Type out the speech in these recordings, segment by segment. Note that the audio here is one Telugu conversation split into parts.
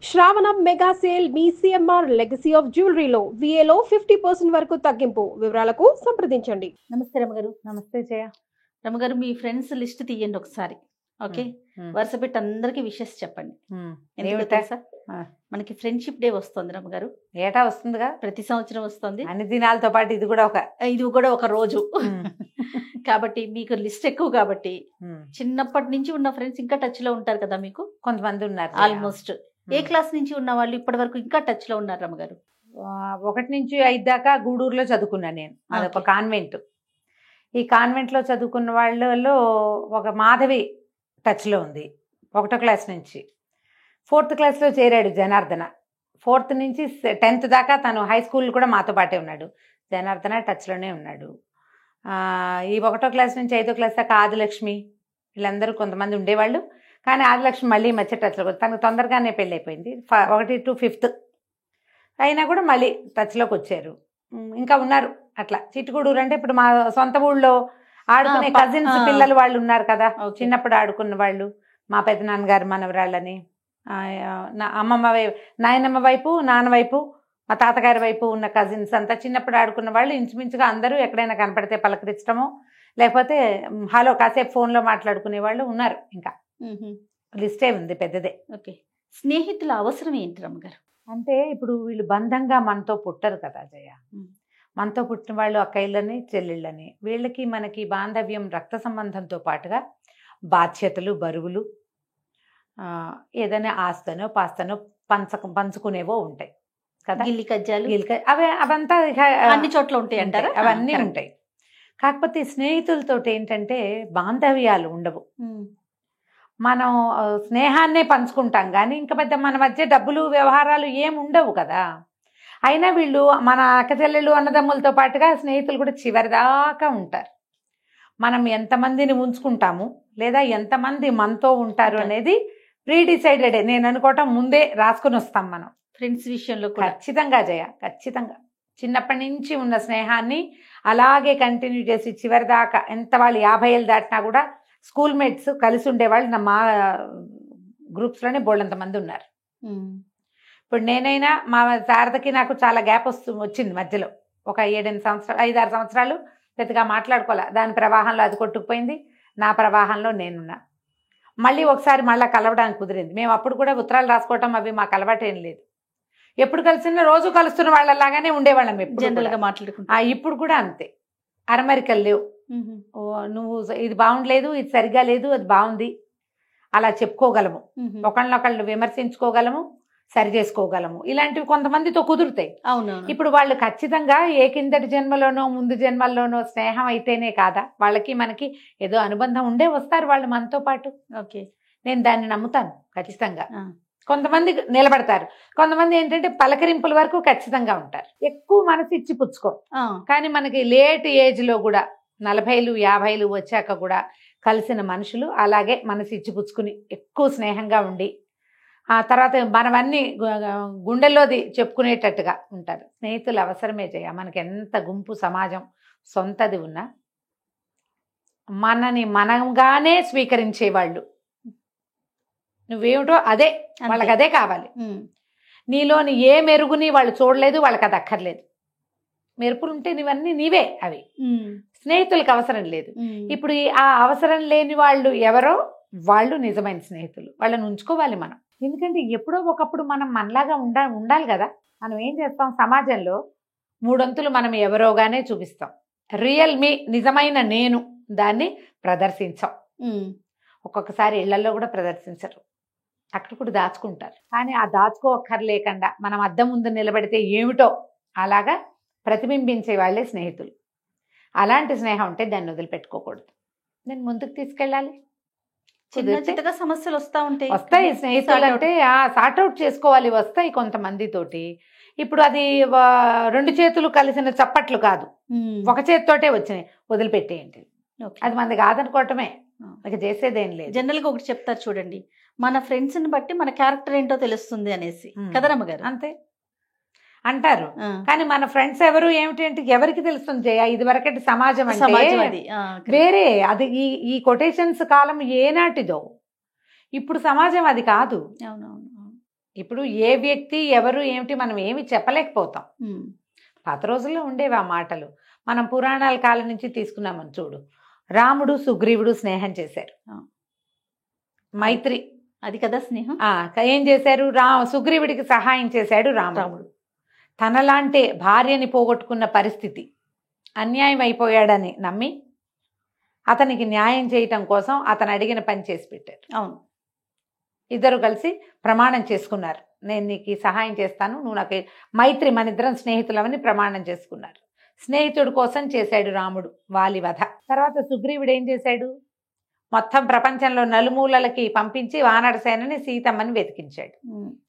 శ్రావణ మెగా సేల్ మీ సిఎంఆర్ లెగసీ ఆఫ్ జ్యువెలరీలో విఏలో 50% వరకు తగ్గింపు. వివరాలకు సంప్రదించండి. నమస్తే రమగారు. నమస్తే జయ. రమగారు, మీ ఫ్రెండ్స్ లిస్ట్ తీయండి ఒకసారి. ఓకే, వరుస పెట్టి అందరికి విషెస్ చెప్పండి. ఎందుకో తెలుసా, మనకి ఫ్రెండ్షిప్ డే వస్తుంది రమగారు. ఏటా వస్తుందిగా, ప్రతి సంవత్సరం వస్తుంది. అన్ని దినాలతో పాటు ఇది కూడా ఒక రోజు. కాబట్టి మీకు లిస్ట్ ఎక్కువ కాబట్టి చిన్నప్పటి నుంచి ఉన్న ఫ్రెండ్స్ ఇంకా టచ్ లో ఉంటారు కదా. మీకు కొంతమంది ఉన్నారు. ఆల్మోస్ట్ ఏ క్లాస్ నుంచి ఉన్న వాళ్ళు ఇప్పటి వరకు ఇంకా టచ్ లో ఉన్నారు రమగారు? 1 నుంచి 5 దాకా గూడూరులో చదువుకున్నాను నేను. అదొక కాన్వెంట్. ఈ కాన్వెంట్ లో చదువుకున్న వాళ్ళలో ఒక మాధవి టచ్ లో ఉంది 1వ క్లాస్ నుంచి. 4th క్లాస్లో చేరాడు జనార్దన. 4th నుంచి 10th దాకా తను హై స్కూల్ కూడా మాతో పాటే ఉన్నాడు. జనార్దన టచ్లోనే ఉన్నాడు. ఈ 1వ క్లాస్ నుంచి 5వ క్లాస్ దాకా ఆదిలక్ష్మి, వీళ్ళందరూ కొంతమంది ఉండేవాళ్ళు. కానీ ఆదిలక్ష్మి మళ్ళీ మధ్య టచ్లో, తనకు తొందరగానే పెళ్ళి అయిపోయింది. 1 to 5th అయినా కూడా మళ్ళీ టచ్లోకి వచ్చారు. ఇంకా ఉన్నారు అట్లా. చిట్టుగూడూరు అంటే ఇప్పుడు మా సొంత ఊళ్ళో ఆడుకునే కజిన్స్ పిల్లలు వాళ్ళు ఉన్నారు కదా, చిన్నప్పుడు ఆడుకున్న వాళ్ళు. మా పెద్దనాన్నగారు మనవరాళ్ళని, అమ్మమ్మ వైపు, నాయనమ్మ వైపు, నాన్న వైపు, మా తాతగారి వైపు ఉన్న కజిన్స్ అంతా చిన్నప్పుడు ఆడుకున్న వాళ్ళు ఇంచుమించుగా అందరూ ఎక్కడైనా కనపడితే పలకరించడమో, లేకపోతే హలో కాసేపు ఫోన్లో మాట్లాడుకునే వాళ్ళు ఉన్నారు. ఇంకా లిస్టే ఉంది, పెద్దదే. ఓకే, స్నేహితుల అవసరం ఏంటి రమ్మగారు? అంటే ఇప్పుడు వీళ్ళు బంధంగా మనతో పుట్టరు కదా జయ. మనతో పుట్టిన వాళ్ళు అక్కయ్యలని, చెల్లెళ్ళని, వీళ్ళకి మనకి బాంధవ్యం రక్త సంబంధంతో పాటుగా బాధ్యతలు, బరువులు, ఏదైనా ఆస్తనో పాస్తనో పంచుకునేవో ఉంటాయి కదా. గిల్లి కజ్జాలు, అవంతా అన్ని చోట్ల ఉంటాయి అంటారా? అవన్నీ ఉంటాయి. కాకపోతే స్నేహితులతో ఏంటంటే బాంధవ్యాలు ఉండవు. మనం స్నేహాన్నే పంచుకుంటాం కానీ ఇంకా పెద్ద మన మధ్య డబ్బులు వ్యవహారాలు ఏం ఉండవు కదా. అయినా వీళ్ళు మన అక్కచెల్లెళ్ళు అన్నదమ్ములతో పాటుగా స్నేహితులు కూడా చివరిదాకా ఉంటారు. మనం ఎంతమందిని ఉంచుకుంటాము లేదా ఎంతమంది మనతో ఉంటారు అనేది ప్రీ డిసైడెడ్. నేను అనుకోవటం ముందే రాసుకుని వస్తాం మనం ఫ్రెండ్స్ విషయంలో. ఖచ్చితంగా జయ, ఖచ్చితంగా చిన్నప్పటి నుంచి ఉన్న స్నేహాన్ని అలాగే కంటిన్యూ చేసి చివరిదాకా, ఎంత వాళ్ళు 50 ఏళ్ళు దాటినా కూడా స్కూల్ మేట్స్ కలిసి ఉండేవాళ్ళు మా గ్రూప్స్లోనే బోళ్ళంతమంది ఉన్నారు. ఇప్పుడు నేనైనా మా శారదకి నాకు చాలా గ్యాప్ వచ్చింది మధ్యలో. ఒక 7-8 సంవత్సరాలు, 5-6 సంవత్సరాలు పెద్దగా మాట్లాడుకోలే. దాని ప్రవాహంలో అది కొట్టుకుపోయింది, నా ప్రవాహంలో నేనున్నా. మళ్ళీ ఒకసారి మళ్ళీ కలవడానికి కుదిరింది. మేము అప్పుడు కూడా ఉత్తరాలు రాసుకోవటం అవి మాకు అలవాటేం లేదు. ఎప్పుడు కలిసినా రోజు కలుస్తున్న వాళ్ళలాగానే ఉండేవాళ్ళం జనరల్గా మాట్లాడుకుంటా. ఇప్పుడు కూడా అంతే, అరమరికలు లేవు. నువ్వు ఇది బాగుండలేదు, ఇది సరిగా లేదు, అది బాగుంది, అలా చెప్పుకోగలము. ఒకళ్ళనొకళ్ళు విమర్శించుకోగలము, సరి చేసుకోగలము. ఇలాంటివి కొంతమందితో కుదురుతాయి. అవును. ఇప్పుడు వాళ్ళు ఖచ్చితంగా ఏ కిందటి జన్మలోనో ముందు జన్మల్లోనో స్నేహం అయితేనే కాదా, వాళ్ళకి మనకి ఏదో అనుబంధం ఉండే వస్తారు వాళ్ళు మనతో పాటు. ఓకే, నేను దాన్ని నమ్ముతాను ఖచ్చితంగా. కొంతమంది నిలబడతారు, కొంతమంది ఏంటంటే పలకరింపుల వరకు ఖచ్చితంగా ఉంటారు. ఎక్కువ మనసు ఇచ్చి పుచ్చుకో. కానీ మనకి లేట్ ఏజ్లో కూడా 40లు 50లు వచ్చాక కూడా కలిసిన మనుషులు అలాగే మనసు ఇచ్చి పుచ్చుకుని ఎక్కువ స్నేహంగా ఉండి ఆ తర్వాత మనవన్నీ గుండెల్లోది చెప్పుకునేటట్టుగా ఉంటారు. స్నేహితులు అవసరమే చేయ. మనకి ఎంత గుంపు సమాజం సొంతది ఉన్నా మనని మనంగానే స్వీకరించేవాళ్ళు, నువ్వేమిటో అదే వాళ్ళకి అదే కావాలి. నీలోని ఏ మెరుగుని వాళ్ళు చూడలేదు, వాళ్ళకి అది అక్కర్లేదు. మెరుపులు ఉంటే నీవన్నీ నీవే, అవి స్నేహితులకు అవసరం లేదు. ఇప్పుడు ఆ అవసరం లేని వాళ్ళు ఎవరో వాళ్ళు నిజమైన స్నేహితులు. వాళ్ళని ఉంచుకోవాలి మనం. ఎందుకంటే ఎప్పుడో ఒకప్పుడు మనం మనలాగా ఉండాలి కదా. మనం ఏం చేస్తాం, సమాజంలో 3 అంతులు మనం ఎవరోగానే చూపిస్తాం. రియల్ మీ, నిజమైన నేను, దాన్ని ప్రదర్శించాం. ఒక్కొక్కసారి ఇళ్లలో కూడా ప్రదర్శించరు, అక్కడ కూడా దాచుకుంటారు. కానీ ఆ దాచుకోక్కర్లేకుండా మనం అద్దం ముందు నిలబడితే ఏమిటో అలాగా ప్రతిబింబించే వాళ్ళే స్నేహితులు. అలాంటి స్నేహం ఉంటే దాన్ని వదిలిపెట్టుకోకూడదు, నేను ముందుకు తీసుకెళ్ళాలి. చిన్నగా సమస్యలు వస్తాయి స్నేహితులు అంటే సార్ట్అవుట్ చేసుకోవాలి, వస్తాయి కొంతమందితోటి. ఇప్పుడు అది 2 చేతులు కలిసిన చప్పట్లు కాదు, ఒక చేతితోటే వచ్చినాయి, వదిలిపెట్టేయండి. అది మనది కాదనుకోవటమే, ఇక చేసేదేం లేదు. జనరల్గా ఒకటి చెప్తారు చూడండి, మన ఫ్రెండ్స్ని బట్టి మన క్యారెక్టర్ ఏంటో తెలుస్తుంది అనేసి కదా రమ్మగారు. అంతే అంటారు. కానీ మన ఫ్రెండ్స్ ఎవరు ఏమిటి అంటే ఎవరికి తెలుస్తుంది జయ? ఇది వరకటి సమాజం అంటే వేరే. అది ఈ కొటేషన్స్ కాలం ఏనాటిదో, ఇప్పుడు సమాజం అది కాదు. అవునవును. ఇప్పుడు ఏ వ్యక్తి ఎవరు ఏమిటి మనం ఏమి చెప్పలేకపోతాం. పాత రోజుల్లో ఉండేవి ఆ మాటలు. మనం పురాణాల కాలం నుంచి తీసుకున్నామని చూడు. రాముడు సుగ్రీవుడు స్నేహం చేశారు, మైత్రి, అది కదా స్నేహం. ఏం చేశారు? సుగ్రీవుడికి సహాయం చేశాడు రాముడు. తనలాంటి భార్యని పోగొట్టుకున్న పరిస్థితి, అన్యాయం అయిపోయాడని నమ్మి అతనికి న్యాయం చేయటం కోసం అతను అడిగిన పని చేసి పెట్టారు. అవును, ఇద్దరు కలిసి ప్రమాణం చేసుకున్నారు, నేను నీకు సహాయం చేస్తాను, నువ్వు నాకు మైత్రి, మన ఇద్దరం స్నేహితులవని ప్రమాణం చేసుకున్నారు. స్నేహితుడి కోసం చేశాడు రాముడు వాలి వధ. తర్వాత సుగ్రీవుడు ఏం చేశాడు? మొత్తం ప్రపంచంలో నలుమూలలకి పంపించి వానర సేనని సీతమ్మని వెతికించాడు.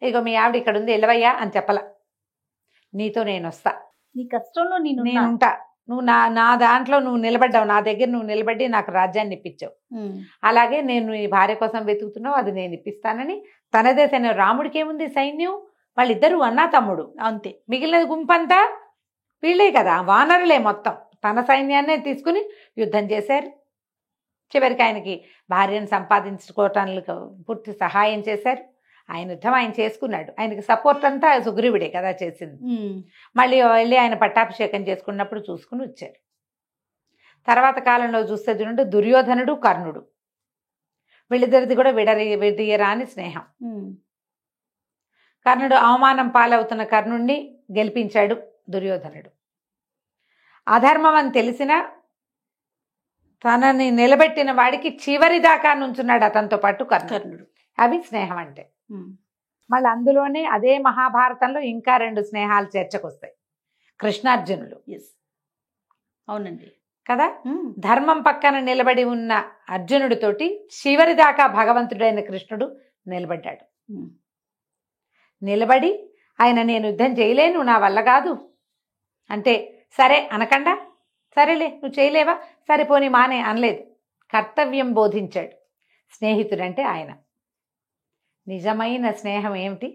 ఇగో మీ ఆవిడ ఇక్కడ ఉంది, ఎలవయ్యా అని చెప్పల, నీతో నేను వస్తా, నీ కష్టంలో నేనుంటా, నువ్వు నా దాంట్లో నువ్వు నిలబడ్డావు, నా దగ్గర నువ్వు నిలబడి నాకు రాజ్యాన్ని ఇప్పించావు, అలాగే నేను ఈ భార్య కోసం వెతుకుతున్నావు, అది నేను ఇప్పిస్తానని తనదే సైన్యం. రాముడికి ఏముంది సైన్యం? వాళ్ళిద్దరూ అన్నా తమ్ముడు అంతే. మిగిలిన గుంపంతా వీళ్ళే కదా, వానరులే మొత్తం. తన సైన్యాన్నే తీసుకుని యుద్ధం చేశారు. చివరికి ఆయనకి భార్యను సంపాదించుకోవటానికి పూర్తి సహాయం చేశారు. ఆయన యుద్ధం ఆయన చేసుకున్నాడు. ఆయనకి సపోర్ట్ అంతా సుగ్రీవుడే కదా చేసింది. మళ్ళీ వెళ్ళి ఆయన పట్టాభిషేకం చేసుకున్నప్పుడు చూసుకుని వచ్చారు. తర్వాత కాలంలో చూస్తే చూడండి, దుర్యోధనుడు కర్ణుడు, వీళ్ళిద్దరిది కూడా విడదీయరాని స్నేహం. కర్ణుడు అవమానం పాలవుతున్న కర్ణుడిని గెలిపించాడు దుర్యోధనుడు. అధర్మం అని తెలిసినా తనని నిలబెట్టిన వాడికి చివరి దాకా నుంచున్నాడు అతనితో పాటు కర్ణుడు. అవి స్నేహం అంటే. మళ్ళీ అందులోనే అదే మహాభారతంలో ఇంకా 2 స్నేహాలు చర్చకొస్తాయి, కృష్ణార్జునులు. అవునండి కదా. ధర్మం పక్కన నిలబడి ఉన్న అర్జునుడితోటి చివరి దాకా భగవంతుడైన కృష్ణుడు నిలబడ్డాడు. నిలబడి ఆయన నేను యుద్ధం చేయలేను, నా వల్ల కాదు అంటే, సరే అనకుండా, సరేలే నువ్వు చేయలేవా, సరిపోని మానే అనలేదు. కర్తవ్యం బోధించాడు. స్నేహితుడంటే ఆయన. నిజమైన స్నేహం ఏమిటి?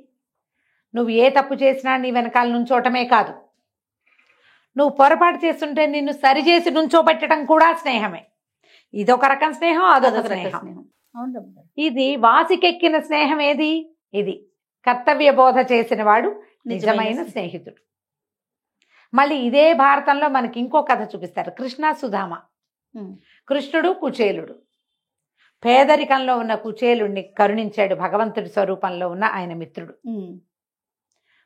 నువ్వు ఏ తప్పు చేసినా నీ వెనకాల నుంచోటమే కాదు, నువ్వు పొరపాటు చేస్తుంటే నిన్ను సరిచేసి నుంచోబెట్టడం కూడా స్నేహమే. ఇదొక రకం స్నేహం, అదొక స్నేహం. ఇది వాసికెక్కిన స్నేహం ఏది? ఇది కర్తవ్య బోధ చేసిన వాడు నిజమైన స్నేహితుడు. మళ్ళీ ఇదే భారతంలో మనకి ఇంకో కథ చూపిస్తారు, కృష్ణ సుధామ. కృష్ణుడు కుచేలుడు. పేదరికంలో ఉన్న కుచేలుడిని కరుణించాడు భగవంతుడి స్వరూపంలో ఉన్న ఆయన మిత్రుడు.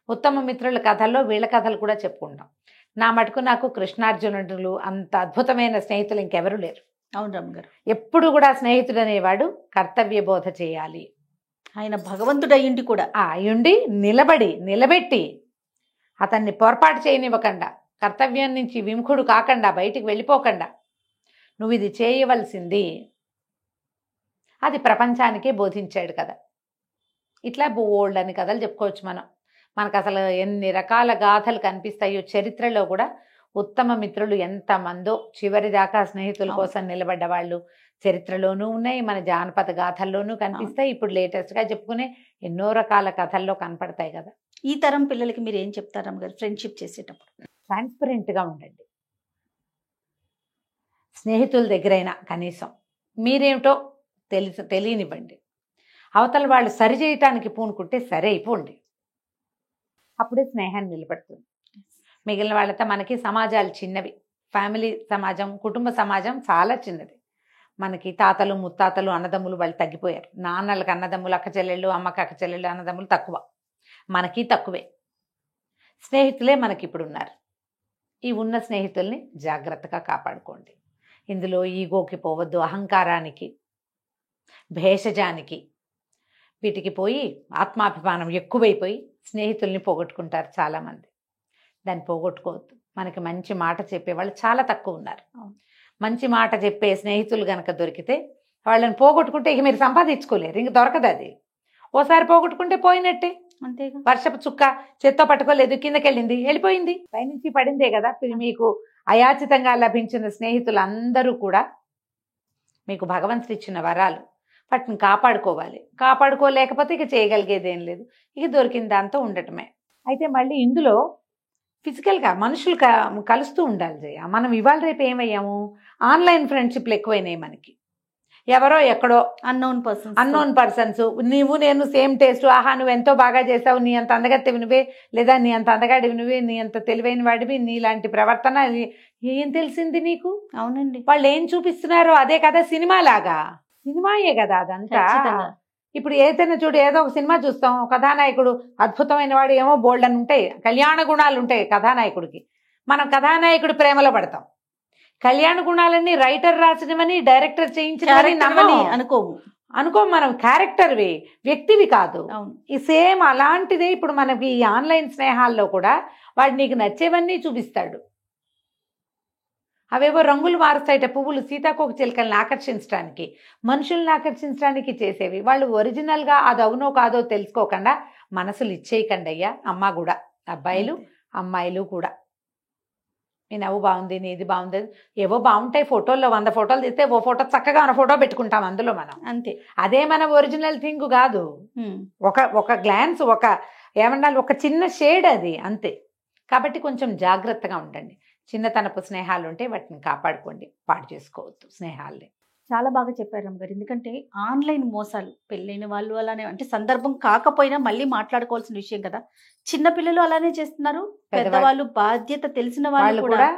ఉత్తమ మిత్రుల కథల్లో వీళ్ళ కథలు కూడా చెప్పుకుంటాం. నా మటుకు నాకు కృష్ణార్జునుడులు అంత అద్భుతమైన స్నేహితులు ఇంకెవరూ లేరు. అవును రమ్మగారు. ఎప్పుడు కూడా స్నేహితుడు అనేవాడు కర్తవ్య బోధ చేయాలి. ఆయన భగవంతుడు అయ్యుండి కూడా అయ్యుండి నిలబెట్టి అతన్ని పొరపాటు చేయనివ్వకుండా, కర్తవ్యం నుంచి విముఖుడు కాకుండా, బయటికి వెళ్ళిపోకుండా, నువ్వు ఇది చేయవలసింది, అది ప్రపంచానికే బోధించాడు కదా. ఇట్లా బోల్డ్ అని కథలు చెప్పుకోవచ్చు మనం. మనకు అసలు ఎన్ని రకాల గాథలు కనిపిస్తాయో చరిత్రలో కూడా. ఉత్తమ మిత్రులు ఎంతమందో చివరి దాకా స్నేహితుల కోసం నిలబడ్డ వాళ్ళు చరిత్రలోనూ ఉన్నాయి, మన జానపద గాథల్లోనూ కనిపిస్తాయి. ఇప్పుడు లేటెస్ట్గా చెప్పుకునే ఎన్నో రకాల కథల్లో కనపడతాయి కదా. ఈ తరం పిల్లలకి మీరు ఏం చెప్తారు అమ్మగారు ఫ్రెండ్షిప్ చేసేటప్పుడు? ట్రాన్స్పరెంట్గా ఉండండి. స్నేహితుల దగ్గరైనా కనీసం మీరేమిటో తెలియనివ్వండి. అవతల వాళ్ళు సరి చేయటానికి పూనుకుంటే సరే అయిపోండి, అప్పుడే స్నేహాన్ని నిలబడుతుంది. మిగిలిన వాళ్ళతో మనకి సమాజాలు చిన్నవి. ఫ్యామిలీ సమాజం, కుటుంబ సమాజం చాలా చిన్నది. మనకి తాతలు ముత్తాతలు అన్నదమ్ములు వాళ్ళు తగ్గిపోయారు. నాన్నలకు అన్నదమ్ములు, అక్క చెల్లెళ్ళు, అమ్మకి అక్క చెల్లెళ్ళు, అన్నదమ్ములు తక్కువ. మనకి తక్కువే. స్నేహితులే మనకి ఇప్పుడు ఉన్నారు. ఈ ఉన్న స్నేహితుల్ని జాగ్రత్తగా కాపాడుకోండి. ఇందులో ఈగోకి పోవద్దు, అహంకారానికి, భేషజానికి, వీటికి పోయి ఆత్మాభిమానం ఎక్కువైపోయి స్నేహితుల్ని పోగొట్టుకుంటారు చాలామంది. దాన్ని పోగొట్టుకోవద్దు. మనకి మంచి మాట చెప్పేవాళ్ళు చాలా తక్కువ ఉన్నారు. మంచి మాట చెప్పే స్నేహితులు కనుక దొరికితే వాళ్ళని పోగొట్టుకుంటే ఇక మీరు సంపాదించుకోలేరు, ఇంక దొరకదు. అది ఓసారి పోగొట్టుకుంటే పోయినట్టే. అంతేగా. వర్షపు చుక్క చేత్తో పట్టుకోలేదు, కిందకెళ్ళింది, వెళ్ళిపోయింది, పైనుంచి పడిందే కదా. మీకు అయాచితంగా లభించిన స్నేహితులు అందరూ కూడా మీకు భగవంతుడు ఇచ్చిన వరాలు. వాటిని కాపాడుకోవాలి. కాపాడుకోలేకపోతే ఇక చేయగలిగేది ఏం లేదు, ఇక దొరికిన దాంతో ఉండటమే. అయితే మళ్ళీ ఇందులో ఫిజికల్గా మనుషులు కలుస్తూ ఉండాలి జయ. మనం ఇవాళ రేపు ఏమయ్యాము, ఆన్లైన్ ఫ్రెండ్షిప్లు ఎక్కువైనాయి మనకి. ఎవరో ఎక్కడో అన్నోన్ పర్సన్స్, నీవు నేను సేమ్ టేస్ట్, ఆహా నువ్వు ఎంతో బాగా చేసావు, నీ అంత అందగత్తెవి నువ్వే, లేదా నీ అంత అందగాడివి నువ్వే, నీ అంత తెలివైన వాడివి, నీలాంటి ప్రవర్తన ఏం తెలిసింది నీకు? అవునండి. వాళ్ళు ఏం చూపిస్తున్నారో అదే కదా సినిమా లాగా. సినిమాయే కదా అదంతా. ఇప్పుడు ఏదైనా చూడు, ఏదో ఒక సినిమా చూస్తాం, కథానాయకుడు అద్భుతమైన వాడు, ఏమో బోల్డ్ అని ఉంటాయి, కళ్యాణ గుణాలు ఉంటాయి కథానాయకుడికి. మనం కథానాయకుడి ప్రేమలో పడతాం. కళ్యాణ గుణాలన్నీ రైటర్ రాసినవని, డైరెక్టర్ చేయించినవని అనుకోము మనం. క్యారెక్టర్వి, వ్యక్తివి కాదు. ఈ సేమ్ అలాంటిదే ఇప్పుడు మనకి ఈ ఆన్లైన్ స్నేహాల్లో కూడా వాడు నీకు నచ్చేవన్నీ చూపిస్తాడు. అవేవో రంగులు మారుస్తాయిట, పువ్వులు సీతాకోక చిలుకల్ని ఆకర్షించడానికి, మనుషుల్ని ఆకర్షించడానికి చేసేవి. వాళ్ళు ఒరిజినల్గా అది అవునో కాదో తెలుసుకోకుండా మనసులు ఇచ్చేయకండి అయ్యా. అమ్మ కూడా, అబ్బాయిలు అమ్మాయిలు కూడా. నీ నవ్వు బాగుంది, నీది బాగుంది, ఏవో బాగుంటాయి ఫోటోల్లో. 100 ఫోటోలు తీస్తే ఓ ఫోటో చక్కగా ఉన్న ఫోటో పెట్టుకుంటాం అందులో మనం. అంతే. అదే మన ఒరిజినల్ థింగ్ కాదు. ఒక గ్లాన్స్, ఏమన్నా ఒక చిన్న షేడ్ అది, అంతే. కాబట్టి కొంచెం జాగ్రత్తగా ఉండండి. చిన్నతనపు స్నేహాలు ఉంటే వాటిని కాపాడుకోండి, పాడు చేసుకోవద్దు స్నేహాల్ని. చాలా బాగా చెప్పారు అమ్మగారు. ఎందుకంటే ఆన్లైన్ మోసాలు, పెళ్ళైన వాళ్ళు అలానే, అంటే సందర్భం కాకపోయినా మళ్ళీ మాట్లాడుకోవాల్సిన విషయం కదా. చిన్నపిల్లలు అలానే చేస్తున్నారు, పెద్దవాళ్ళు, బాధ్యత తెలిసిన వాళ్ళు కూడా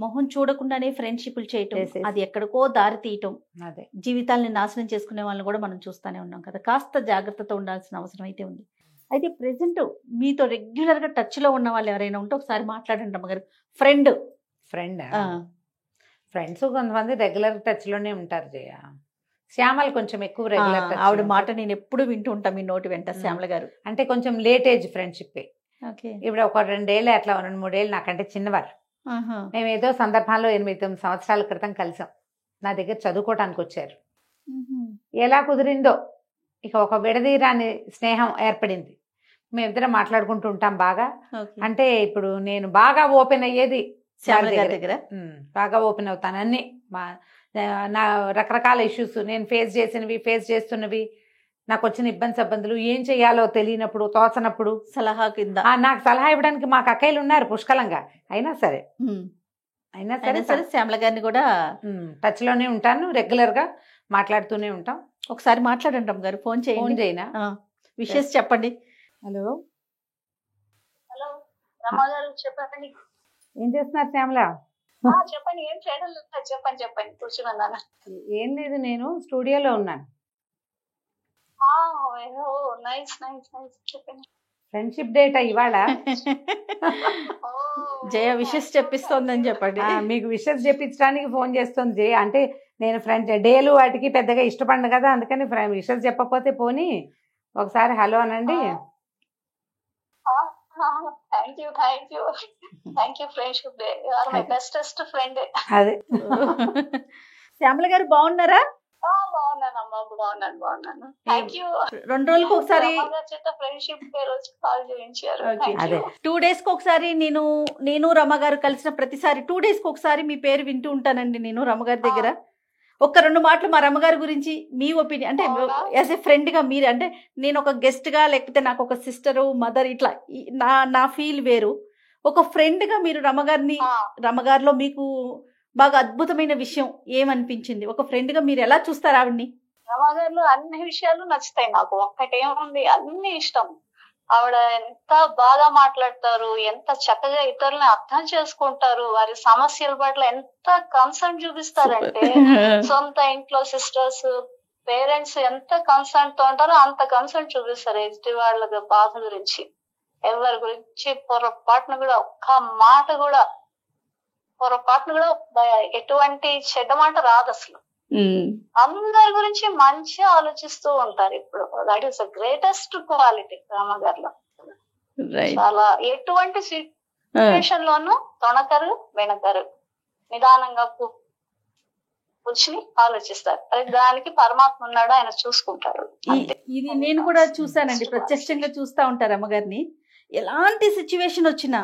మొహం చూడకుండానే ఫ్రెండ్షిప్లు చేయటం, అది ఎక్కడికో దారి తీయటం, అదే జీవితాలని నాశనం చేసుకునే వాళ్ళని కూడా మనం చూస్తూనే ఉన్నాం కదా. కాస్త జాగ్రత్తతో ఉండాల్సిన అవసరం అయితే ఉంది. అయితే ప్రెసెంట్ మీతో రెగ్యులర్గా టచ్లో ఉన్న వాళ్ళు ఎవరైనా ఉంటే ఒకసారి మాట్లాడండి అమ్మగారు. ఫ్రెండ్స్ కొంతమంది రెగ్యులర్ టచ్ లోనే ఉంటారు జయ. శ్యామల కొంచెం ఎక్కువ రెగ్యులర్ టచ్. ఆవిడ మాట నేను ఎప్పుడు వింటూ ఉంటాను మీ నోటి వెంట, శ్యామల గారు. అంటే కొంచెం లేట్ ఏజ్ ఫ్రెండ్షిప్. ఇప్పుడు ఒక 2 ఏళ్ళు అట్లా, 2-3 ఏళ్ళు నాకంటే చిన్నవారు. మేము ఏదో సందర్భాల్లో 8-9 సంవత్సరాల క్రితం కలిసాం. నా దగ్గర చదువుకోవటానికి వచ్చారు. ఎలా కుదిరిందో ఇక ఒక విడదీరాని స్నేహం ఏర్పడింది. మేమిద్దరం మాట్లాడుకుంటూ ఉంటాం బాగా. అంటే ఇప్పుడు నేను బాగా ఓపెన్ అయ్యేది శ్యామల గారి దగ్గర. బాగా ఓపెన్ అవుతాను అన్ని. నా రకరకాల ఇష్యూస్, నేను ఫేస్ చేస్తున్నవి, నాకు వచ్చిన ఇబ్బందులు, ఏం చెయ్యాలో తెలియనప్పుడు, తోచనప్పుడు సలహా కింద నాకు సలహా ఇవ్వడానికి మాకు అక్కయ్యలు ఉన్నారు పుష్కలంగా. అయినా సరే శ్యామల గారిని కూడా టచ్ లోనే ఉంటాను, రెగ్యులర్ గా మాట్లాడుతూనే ఉంటాం. ఒకసారి మాట్లాడండి అమ్మగారు, ఫోన్ చేయనా, విషెస్ చెప్పండి. హలో రమాగారు చెప్పండి. ఏం చేస్తున్నారు శ్యామల? చెప్పండి. ఏం చేయడం లేదు, చెప్పండి కూర్చున్నాను. ఏం లేదు, నేను స్టూడియోలో ఉన్నాను. చెప్పండి. ఫ్రెండ్షిప్ డేట్ ఇవాళ. జయ విషెస్ చెప్పిస్తోందని చెప్పండి. మీకు విషెస్ చెప్పించడానికి ఫోన్ చేస్తుంది జయ. అంటే నేను డేలు వాటికి పెద్దగా ఇష్టపడను కదా, అందుకని విషెస్ చెప్పకపోతే పోనీ ఒకసారి హలో అనండి. Thank you friendship day. You are my bestest friend. అదే. శ్యామల గారు బాగున్నారా? బాగున్నానమ్మా, బాగున్నాను. Thank you. 2 రోజులకు ఒకసారి ఫ్రెండ్షిప్ డే రోజు కాల్ చేయించారు. 2 డేస్కి ఒకసారి నేను రమ్మగారు కలిసిన ప్రతిసారి 2 డేస్కి ఒకసారి మీ పేరు వింటూ ఉంటానండి నేను రమ్మగారి దగ్గర. ఒక్క 2 మాటలు మా రమ్మగారి గురించి మీ ఒపీనియన్, అంటే యాజ్ ఏ ఫ్రెండ్గా మీరు, అంటే నేను ఒక గెస్ట్గా లేకపోతే నాకు ఒక సిస్టరు, మదర్, ఇట్లా నా ఫీల్ వేరు. ఒక ఫ్రెండ్గా మీరు రమ్మగారిలో మీకు బాగా అద్భుతమైన విషయం ఏమనిపించింది? ఒక ఫ్రెండ్గా మీరు ఎలా చూస్తారు ఆవిడ్ని? రమ్మగారిలో అన్ని విషయాలు నచ్చుతాయి నాకు. ఒక్కటేముంది, అన్ని ఇష్టం. ఆవిడ ఎంత బాగా మాట్లాడతారు, ఎంత చక్కగా ఇతరులను అర్థం చేసుకుంటారు, వారి సమస్యల పట్ల ఎంత కన్సర్న్ చూపిస్తారంటే, సొంత ఇంట్లో సిస్టర్స్, పేరెంట్స్ ఎంత కన్సర్న్ తో ఉంటారో అంత కన్సర్న్ చూపిస్తారు ఎదుటి వాళ్ళ బాధ గురించి. ఎవరి గురించి పొరపాటును కూడా ఎటువంటి చెడ్డ మాట రాదు అసలు. అందరి గురించి మంచిగా ఆలోచిస్తూ ఉంటారు. ఇప్పుడు that is the greatest quality రామగారిలో. చాలా ఎటువంటి సిచ్యువేషన్ లోనూ తొణకరు, వెనకరు, నిదానంగా కూర్చుని ఆలోచిస్తారు. అది దానికి పరమాత్మ ఉన్నాడు, ఆయన చూసుకుంటారు. ఇది నేను కూడా చూసానండి, ప్రత్యక్షంగా చూస్తా ఉంటారు అమ్మగారిని. ఎలాంటి సిచ్యువేషన్ వచ్చినా,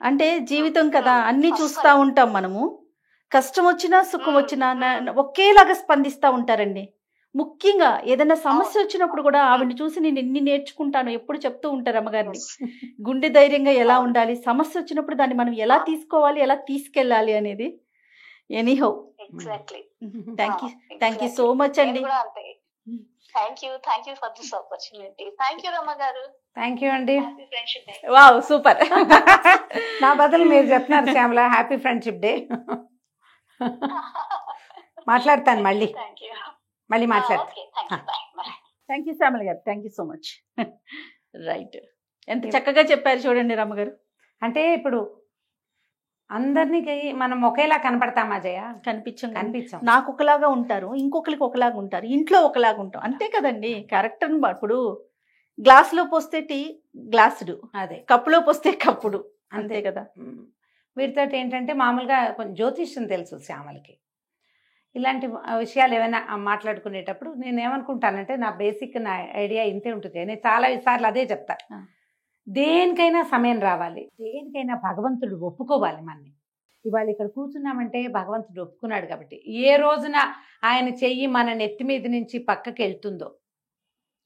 అంటే జీవితం కదా, అన్ని చూస్తూ ఉంటాం మనము. కష్టం వచ్చినా సుఖం వచ్చినా ఒకేలాగా స్పందిస్తూ ఉంటారండి. ముఖ్యంగా ఏదైనా సమస్య వచ్చినప్పుడు కూడా ఆవిడని చూసి నేను ఎన్ని నేర్చుకుంటాను ఎప్పుడు చెప్తూ ఉంటారు అమ్మగారిని. గుండె ధైర్యంగా ఎలా ఉండాలి, సమస్య వచ్చినప్పుడు దాన్ని మనం ఎలా తీసుకోవాలి, ఎలా తీసుకెళ్ళాలి అనేది anyhow exactly. Thank you so much అండి. కూడా అంతే. Thank you for this opportunity. Thank you Rama గారు. థ్యాంక్ యూ అండి. Happy friendship day. Wow super. నా బదులు మీరు చెప్తున్నారు శ్యామల, హ్యాపీ ఫ్రెండ్షిప్ డే. మాట్లాడతాను మళ్ళీ, మళ్ళీ మాట్లాడతాను. థ్యాంక్ యూ శ్యామల గారు, thank you so much. Right, ఎంత చక్కగా చెప్పారు చూడండి రమ్మగారు. అంటే ఇప్పుడు అందరినీ మనం ఒకేలా కనపడతామా జయ? కనిపించం. నాకు ఒకలాగా ఉంటారు, ఇంకొకరికి ఒకలాగా ఉంటారు, ఇంట్లో ఒకలాగా ఉంటాం, అంతే కదండి. కరెక్ట్ అని. ఇప్పుడు గ్లాసులో పోస్తే టీ గ్లాసుడు, అదే కప్పులో పోస్తే కప్పుడు, అంతే కదా. వీటితో ఏంటంటే మామూలుగా కొంచెం జ్యోతిష్యం తెలుసు శ్యామలకి. ఇలాంటి విషయాలు ఏమైనా మాట్లాడుకునేటప్పుడు నేను ఏమనుకుంటానంటే, నా బేసిక్ నా ఐడియా ఇంతే ఉంటుంది. నేను చాలా సార్లు అదే చెప్తా, దేనికైనా సమయం రావాలి, దేనికైనా భగవంతుడు ఒప్పుకోవాలి మనని. ఇవాళ ఇక్కడ కూర్చున్నామంటే భగవంతుడు ఒప్పుకున్నాడు కాబట్టి, ఏ రోజున ఆయన చెయ్యి మన నెత్తి మీద నుంచి పక్కకి వెళ్తుందో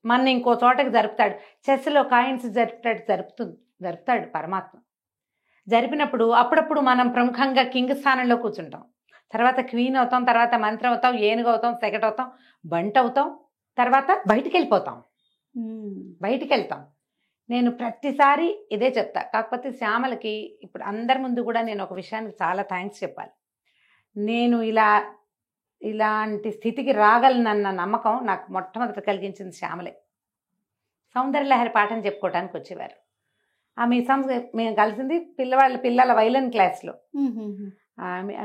మన ఇంకో చోటకి జరుపుతాడు. చెస్లో కాయిన్స్ జరుపుతాడు పరమాత్మ. జరిపినప్పుడు అప్పుడప్పుడు మనం ప్రముఖంగా కింగ్ స్థానంలో కూర్చుంటాం, తర్వాత క్వీన్ అవుతాం, తర్వాత మంత్రి అవుతాం, ఏనుగు అవుతాం, సెకట్ అవుతాం, బంట అవుతాం, తర్వాత బయటికి వెళ్తాం. నేను ప్రతిసారి ఇదే చెప్తా. కాకపోతే శ్యామలకి ఇప్పుడు అందరి ముందు కూడా నేను ఒక విషయానికి చాలా థ్యాంక్స్ చెప్పాలి. నేను ఇలాంటి స్థితికి రాగలనన్న నమ్మకం నాకు మొట్టమొదట కలిగించింది శ్యామలే. సౌందర్యలహరి పాఠం చెప్పుకోవడానికి వచ్చేవారు. మేము కలిసింది పిల్లల వైలన్ క్లాస్లో.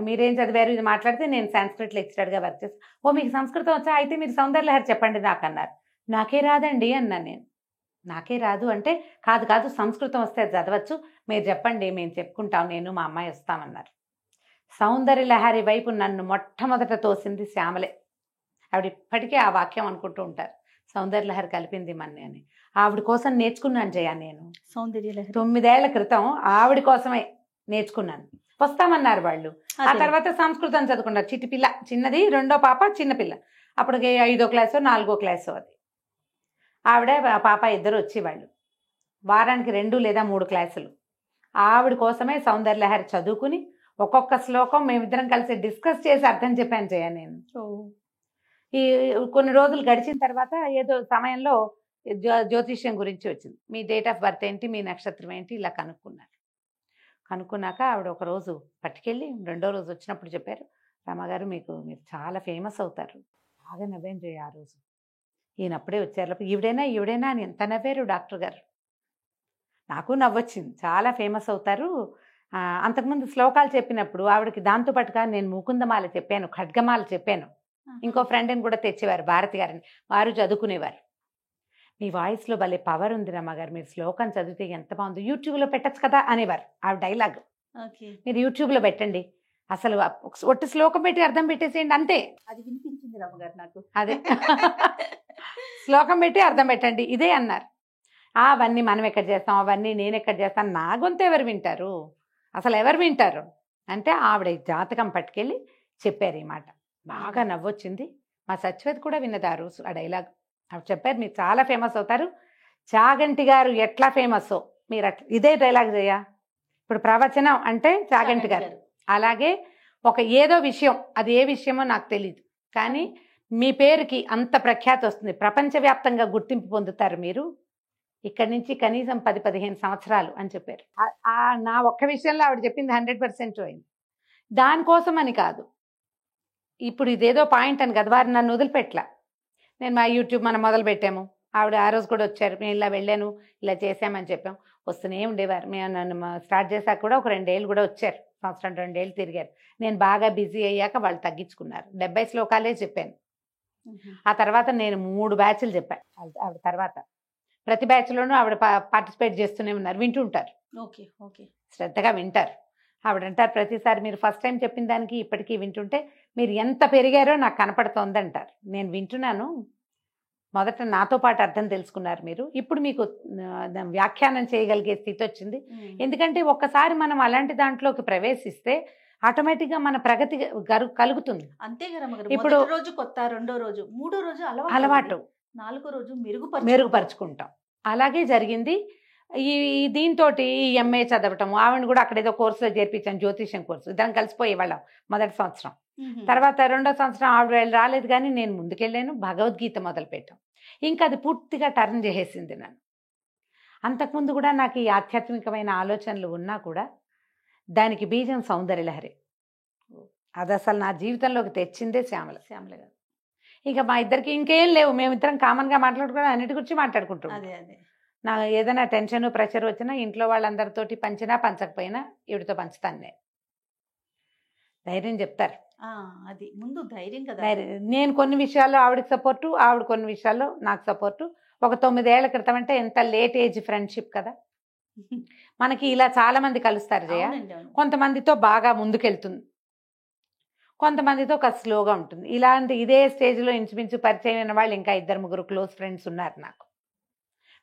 మీరేం చదివారు ఇది మాట్లాడితే నేను సంస్కృత్ లెక్చరర్గా వర్క్ చేస్తాను. ఓ మీకు సంస్కృతం వచ్చా, అయితే మీరు సౌందర్యలహరి చెప్పండి నాకు అన్నారు. నాకే రాదండి అన్నాను నేను. నాకే రాదు అంటే, కాదు సంస్కృతం వస్తే అది చదవచ్చు, మీరు చెప్పండి మేము చెప్పుకుంటాం, నేను మా అమ్మాయి వస్తామన్నారు. సౌందర్యలహరి వైపు నన్ను మొట్టమొదట తోసింది శ్యామలే. ఆవిడ ఇప్పటికే ఆ వాక్యం అనుకుంటూ ఉంటారు, సౌందర్యలహరి కలిపింది మన్ని అని. ఆవిడ కోసం నేర్చుకున్నాను జయ నేను. సౌందర్యలహరి 9 ఏళ్ల క్రితం ఆవిడ కోసమే నేర్చుకున్నాను. వస్తామన్నారు వాళ్ళు. ఆ తర్వాత సంస్కృతం చదువుకున్నారు. చిట్టిపిల్ల చిన్నది, రెండో పాప చిన్నపిల్ల, అప్పటికి 5వ క్లాసో 4వ క్లాసో. అది ఆవిడ పాప ఇద్దరు వచ్చేవాళ్ళు. వారానికి 2 లేదా 3 క్లాసులు. ఆవిడ కోసమే సౌందర్యలహరి చదువుకుని ఒక్కొక్క శ్లోకం మేమిద్దరం కలిసి డిస్కస్ చేసి అర్థం చెప్పాను జయ నేను. ఈ కొన్ని రోజులు గడిచిన తర్వాత ఏదో సమయంలో జ్యోతిష్యం గురించి వచ్చింది. మీ డేట్ ఆఫ్ బర్త్ ఏంటి, మీ నక్షత్రం ఏంటి, ఇలా కనుక్కున్నాక ఆవిడ ఒక రోజు పట్టుకెళ్ళి 2వ రోజు వచ్చినప్పుడు చెప్పారు, రమగారు మీరు చాలా ఫేమస్ అవుతారు. బాగా నవ్వాను జయ ఆ రోజు. ఈయనప్పుడే వచ్చారు, ఈవిడేనా అని ఎంత నవ్వారు డాక్టర్ గారు. నాకు నవ్వొచ్చింది. చాలా ఫేమస్ అవుతారు. అంతకుముందు శ్లోకాలు చెప్పినప్పుడు ఆవిడకి దాంతోపాటుగా నేను ముకుందమాల చెప్పాను, ఖడ్గమాల చెప్పాను. ఇంకో ఫ్రెండ్ని కూడా తెచ్చేవారు, భారతి గారిని. వారు చదువుకునేవారు. మీ వాయిస్లో భలే పవర్ ఉంది రమ్మగారు, మీరు శ్లోకం చదివితే ఎంత బాగుంది, యూట్యూబ్లో పెట్టచ్చు కదా అనేవారు. ఆవిడ డైలాగ్, మీరు యూట్యూబ్లో పెట్టండి, అసలు ఒట్టి శ్లోకం పెట్టి అర్థం పెట్టేసేయండి అంతే. అది వినిపించింది రమ్మగారు నాకు. అదే శ్లోకం పెట్టి అర్థం పెట్టండి ఇదే అన్నారు. అవన్నీ మనం ఎక్కడ చేస్తాం, అవన్నీ నేను ఎక్కడ చేస్తాను, నా గొంతు ఎవరు వింటారు, అసలు ఎవరు వింటారు అంటే ఆవిడ జాతకం పట్టుకెళ్ళి చెప్పారు ఈ మాట. బాగా నవ్వొచ్చింది. మా సత్యవతి కూడా విన్నది ఆ రోజు ఆ డైలాగ్. ఆవిడ చెప్పారు, మీరు చాలా ఫేమస్ అవుతారు, చాగంటి గారు ఎట్లా ఫేమస్ మీరు అట్లా. ఇదే డైలాగ్ చేయ. ఇప్పుడు ప్రవచనం అంటే చాగంటి గారు, అలాగే ఒక ఏదో విషయం, అది ఏ విషయమో నాకు తెలియదు, కానీ మీ పేరుకి అంత ప్రఖ్యాతి వస్తుంది, ప్రపంచవ్యాప్తంగా గుర్తింపు పొందుతారు మీరు ఇక్కడి నుంచి కనీసం 10-15 సంవత్సరాలు అని చెప్పారు. నా ఒక్క విషయంలో ఆవిడ చెప్పింది 100% అయింది. దానికోసం అని కాదు, ఇప్పుడు ఇదేదో పాయింట్ అని కదా, వారు నన్ను వదిలిపెట్టలా. నేను మా యూట్యూబ్ మనం మొదలు పెట్టాము, ఆవిడ ఆ రోజు కూడా వచ్చారు, మేము ఇలా వెళ్ళాను, ఇలా చేసామని చెప్పాం, వస్తూనే ఉండేవారు. మేము నన్ను స్టార్ట్ చేశాక కూడా ఒక 2 ఏళ్ళు కూడా వచ్చారు, సంవత్సరం 2 ఏళ్ళు తిరిగారు. నేను బాగా బిజీ అయ్యాక వాళ్ళు తగ్గించుకున్నారు. 70 శ్లోకాలే చెప్పాను. ఆ తర్వాత నేను 3 బ్యాచ్లు చెప్పాను. ఆవిడ తర్వాత ప్రతి బ్యాచ్లోనూ ఆవిడ పార్టిసిపేట్ చేస్తూనే ఉన్నారు, వింటుంటారు. ఓకే శ్రద్ధగా వింటారు. ఆవిడ అంటారు ప్రతిసారి, మీరు ఫస్ట్ టైం చెప్పిన దానికి ఇప్పటికీ వింటుంటే మీరు ఎంత పెరిగారో నాకు కనపడుతోంది అంటారు. నేను వింటున్నాను, మొదట నాతో పాటు అర్థం తెలుసుకున్నారు మీరు, ఇప్పుడు మీకు వ్యాఖ్యానం చేయగలిగే స్థితి వచ్చింది. ఎందుకంటే ఒక్కసారి మనం అలాంటి దాంట్లోకి ప్రవేశిస్తే ఆటోమేటిక్గా మన ప్రగతి కలుగుతుంది. అంతే కదా. ఇప్పుడు రోజు కొత్త, 2వ రోజు, 3వ రోజు అలవాటు, 4వ రోజు మెరుగుపరుచుకుంటాం. అలాగే జరిగింది. దీంతో ఎంఏ చదవటం, ఆవిడ కూడా అక్కడ ఏదో కోర్సులో చేర్పించాను, జ్యోతిష్యం కోర్సు. ఇద్దరం కలిసిపోయే వాళ్ళం మొదటి సంవత్సరం. తర్వాత 2వ సంవత్సరం ఆవిడ రాలేదు, కానీ నేను ముందుకెళ్ళాను, భగవద్గీత మొదలుపెట్టాం. ఇంకా అది పూర్తిగా టర్న్ చేసేసింది నన్ను. అంతకుముందు కూడా నాకు ఈ ఆధ్యాత్మికమైన ఆలోచనలు ఉన్నా కూడా దానికి బీజం సౌందర్యలహరి. అది అసలు నా జీవితంలోకి తెచ్చిందే శ్యామల గారు. ఇక మా ఇద్దరికి ఇంకేం లేవు, మేమిద్దరం కామన్గా మాట్లాడుకుని అన్నిటి గురించి మాట్లాడుకుంటాం. నా ఏదైనా టెన్షన్ ప్రెషర్ వచ్చినా ఇంట్లో వాళ్ళందరితోటి పంచినా పంచకపోయినా ఈవిడితో పంచుతాను. నేను ధైర్యం చెప్తారు, అది ముందు ధైర్యం కదా. నేను కొన్ని విషయాల్లో ఆవిడకి సపోర్టు, ఆవిడ కొన్ని విషయాల్లో నాకు సపోర్టు. ఒక 9 ఏళ్ల క్రితం అంటే ఎంత లేట్ ఏజ్ ఫ్రెండ్షిప్ కదా. మనకి ఇలా చాలా మంది కలుస్తారు జయ. కొంతమందితో బాగా ముందుకెళ్తుంది, కొంతమందితో ఒక స్లోగా ఉంటుంది. ఇలాంటి ఇదే స్టేజ్లో ఇంచుమించు పరిచయం అయిన వాళ్ళు ఇంకా 2-3 క్లోజ్ ఫ్రెండ్స్ ఉన్నారు నాకు.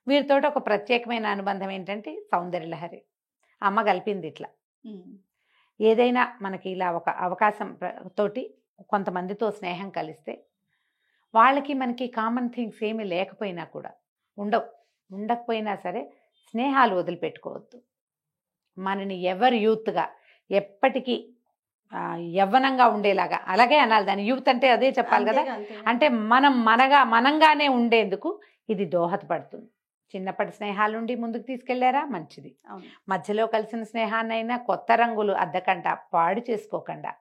వీరితో ఒక ప్రత్యేకమైన అనుబంధం ఏంటంటే సౌందర్యలహరి. అమ్మ కలిపింది ఇట్లా. ఏదైనా మనకి ఇలా ఒక అవకాశం తోటి కొంతమందితో స్నేహం కలిస్తే వాళ్ళకి మనకి కామన్ థింగ్స్ ఏమీ లేకపోయినా కూడా ఉండకపోయినా సరే స్నేహాలు వదిలిపెట్టుకోవద్దు. మనని ఎవరు యూత్గా ఎప్పటికీ యవ్వనంగా ఉండేలాగా, అలాగే అనాలి, దాని యూత్ అంటే అదే చెప్పాలి కదా. అంటే మనంగానే ఉండేందుకు ఇది దోహదపడుతుంది. చిన్నప్పటి స్నేహాలుండి ముందుకు తీసుకెళ్లారా మంచిది. మధ్యలో కలిసిన స్నేహాన్నైనా కొత్త రంగులు అద్దకుండా పాడు చేసుకోకుండా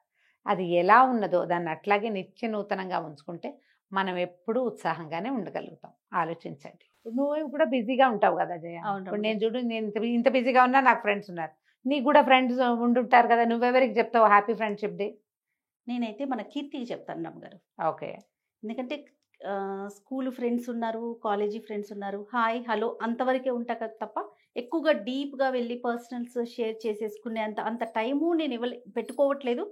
అది ఎలా ఉన్నదో దాన్ని అట్లాగే నిత్య నూతనంగా ఉంచుకుంటే మనం ఎప్పుడూ ఉత్సాహంగానే ఉండగలుగుతాం. ఆలోచించండి. నువ్వు కూడా బిజీగా ఉంటావు కదా జయ. ఇప్పుడు నేను చూడు, నేను ఇంత బిజీగా ఉన్నా నాకు ఫ్రెండ్స్ ఉన్నారు, నీకు కూడా ఫ్రెండ్స్ ఉండుంటారు కదా. నువ్వెవరికి చెప్తావు హ్యాపీ ఫ్రెండ్షిప్ డే? నేనైతే మన కీర్తికి చెప్తాను రమ్మగారు. ఓకే. ఎందుకంటే స్కూల్ ఫ్రెండ్స్ ఉన్నారు, కాలేజీ ఫ్రెండ్స్ ఉన్నారు, హాయ్ హలో అంతవరకే ఉంటా కదా తప్ప ఎక్కువగా డీప్గా వెళ్ళి పర్సనల్స్ షేర్ చేసేసుకునే అంత టైము నేను పెట్టుకోవట్లేదు.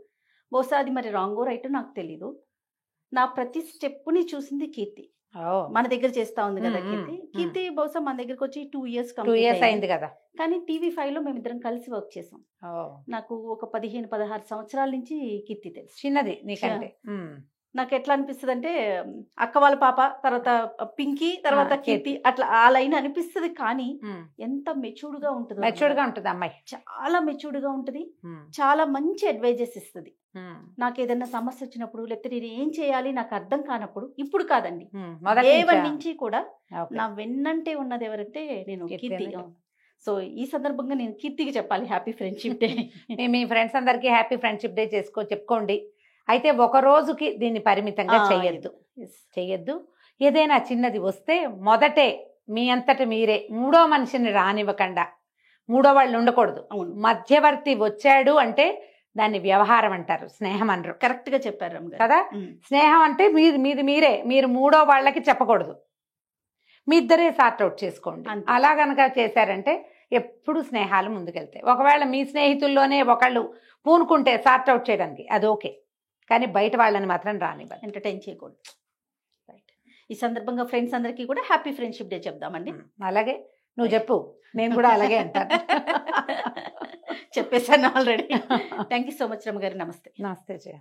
బహుశా అది మరి రాంగో రైట్ నాకు తెలీదు. నా ప్రతి స్టెప్ని చూసింది కీర్తి. మన దగ్గర చేస్తా ఉంది కదా కీర్తి బహుశా మన దగ్గరకు వచ్చి 2 years అయింది కదా. కానీ TV5లో మేమిద్దరం కలిసి వర్క్ చేసాం. నాకు ఒక 15-16 సంవత్సరాల నుంచి కీర్తి తెలుసు. చిన్నది నీకంటే. నాకు ఎట్లా అనిపిస్తుంది అంటే అక్క వాళ్ళ పాప, తర్వాత పింకీ, తర్వాత కీర్తి, అట్లా ఆ లైన్ అనిపిస్తుంది. కానీ ఎంత మెచ్యూర్డ్ గా ఉంటుంది అమ్మాయి, చాలా మెచ్యూర్డ్ గా ఉంటుంది, చాలా మంచి అడ్వైజెస్ ఇస్తుంది. నాకు ఏదైనా సమస్య వచ్చినప్పుడు లేకపోతే నేను ఏం చేయాలి నాకు అర్థం కానప్పుడు, ఇప్పుడు కాదండి దేవన్ నుంచి కూడా నా వెన్నంటే ఉన్నది ఎవరంటే నేను కీర్తి. సో ఈ సందర్భంగా నేను కీర్తికి చెప్పాలి హ్యాపీ ఫ్రెండ్షిప్ డే. మీ ఫ్రెండ్స్ అందరికీ హ్యాపీ ఫ్రెండ్షిప్ డే చెప్పుకోండి. అయితే ఒక రోజుకి దీన్ని పరిమితంగా చెయ్యొద్దు. ఏదైనా చిన్నది వస్తే మొదటే మీ అంతట మీరే మూడో మనిషిని రానివ్వకుండా, మూడో వాళ్ళు ఉండకూడదు. మధ్యవర్తి వచ్చాడు అంటే దాన్ని వ్యవహారం అంటారు, స్నేహం అనరు. కరెక్ట్ గా చెప్పారు కదా. స్నేహం అంటే మీరు మూడో వాళ్ళకి చెప్పకూడదు, మీ ఇద్దరే సార్ట్ అవుట్ చేసుకోండి. అలా గనక చేశారంటే ఎప్పుడు స్నేహాలు ముందుకెళ్తాయి. ఒకవేళ మీ స్నేహితుల్లోనే ఒకళ్ళు పూనుకుంటే సార్ట్ అవుట్ చేయడానికి అది ఓకే, కానీ బయట వాళ్ళని మాత్రం రానివ్వాలి, ఎంటర్టైన్ చేయకూడదు. రైట్. ఈ సందర్భంగా ఫ్రెండ్స్ అందరికీ కూడా హ్యాపీ ఫ్రెండ్షిప్ డే చెప్దామండి. అలాగే నువ్వు చెప్పు, నేను కూడా అలాగే అంటాను. చెప్పేశాను already. Thank you so much రమ్మ గారు. నమస్తే. నమస్తే జయ.